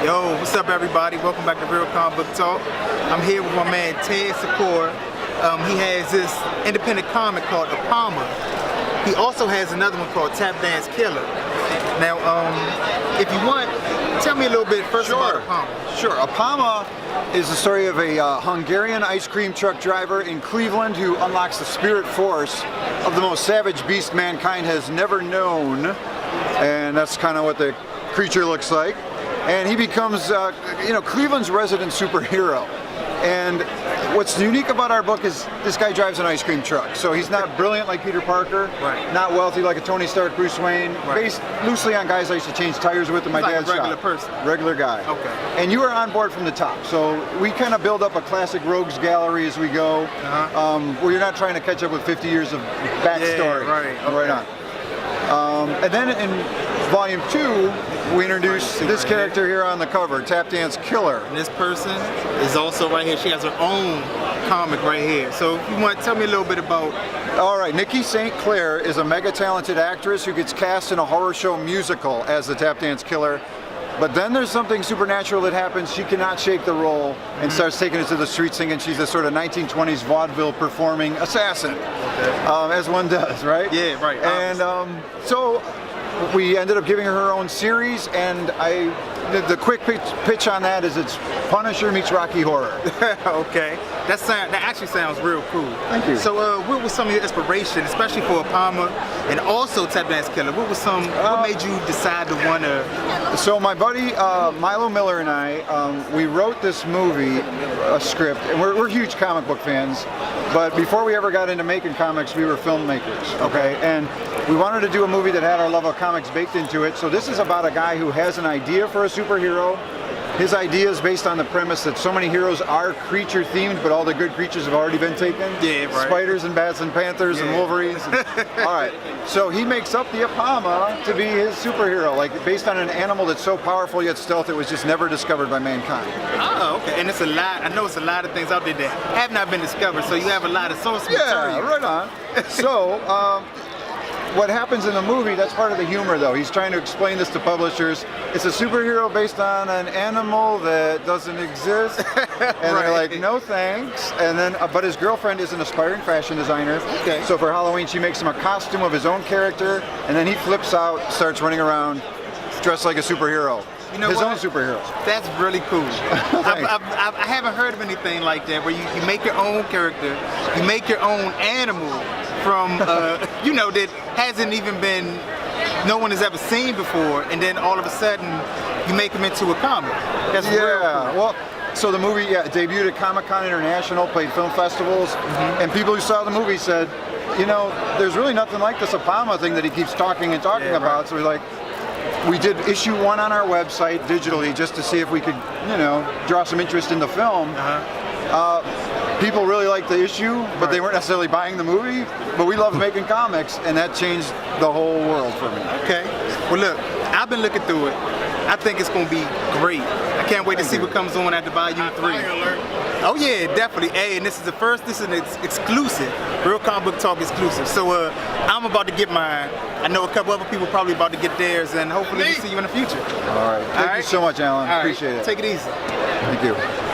Yo, what's up everybody? Welcome back to Real Comic Book Talk. I'm here with my man Ted Secor. He has this independent comic called Apama. He also has another one called Tap Dance Killer. Now, if you want, tell me a little bit first about Apama. Sure. Apama is the story of a Hungarian ice cream truck driver in Cleveland who unlocks the spirit force of the most savage beast mankind has never known. And that's kind of what the creature looks like. And he becomes, Cleveland's resident superhero. And what's unique about our book is this guy drives an ice cream truck. So he's not brilliant like Peter Parker, not wealthy like a Tony Stark, Bruce Wayne, based loosely on guys I used to change tires with in my dad's shop. Regular person. Regular guy. Okay. And you are on board from the top. So we kind of build up a classic rogues gallery as we go, where you're not trying to catch up with 50 years of backstory. Yeah, right. Okay. Right on. And then in volume 2, we introduce this character here on the cover, Tap Dance Killer. And this person is also right here. She has her own comic right here. So if you want to tell me a little bit about... All right, Nikki St. Clair is a mega talented actress who gets cast in a horror show musical as the Tap Dance Killer. But then there's something supernatural that happens. She cannot shake the role and starts taking it to the streets singing. She's a sort of 1920s vaudeville performing assassin, as one does, right? Yeah, right. And so we ended up giving her own series, and the quick pitch on that is it's Punisher meets Rocky Horror. Okay, that actually sounds real cool. Thank you. So what was some of your inspiration, especially for Apama and also Tap Dance Killer? What made you decide to want to... So my buddy Milo Miller and I, we wrote this movie, a script, and we're huge comic book fans, but before we ever got into making comics, we were filmmakers, okay? And we wanted to do a movie that had our love of comics baked into it. So this is about a guy who has an idea for a superhero. His idea is based on the premise that so many heroes are creature themed, but all the good creatures have already been taken. Yeah, right. Spiders and bats and panthers and wolverines. All right. So he makes up the Apama to be his superhero, like based on an animal that's so powerful yet stealth it was just never discovered by mankind. Oh, okay. And it's a lot. I know it's a lot of things out there that have not been discovered. So you have a lot of source material. Yeah, right on. So. What happens in the movie, that's part of the humor though. He's trying to explain this to publishers. It's a superhero based on an animal that doesn't exist. And they're like, no thanks. And then, but his girlfriend is an aspiring fashion designer. Okay. So for Halloween, she makes him a costume of his own character. And then he flips out, starts running around dressed like a superhero. You know his what? own superhero. That's really cool. I haven't heard of anything like that where you make your own character, you make your own animal from, that hasn't even been, no one has ever seen before, and then all of a sudden you make them into a comic. That's real cool. Well, so the movie debuted at Comic-Con International, played film festivals, and people who saw the movie said, there's really nothing like this Apama thing that he keeps talking about. Right. So we're like, we did issue 1 on our website digitally just to see if we could, draw some interest in the film. People really liked the issue, but they weren't necessarily buying the movie. But we love making comics, and that changed the whole world for me. Okay. Well, look, I've been looking through it. I think it's going to be great. I can't wait to see what comes on after volume 3. Oh yeah, definitely. Hey, and this is an exclusive, Real Comic Book Talk exclusive. So I'm about to get mine. I know a couple other people probably about to get theirs, and hopefully we'll see you in the future. All right. Thank you so much, Alan. Appreciate it. Take it easy. Thank you.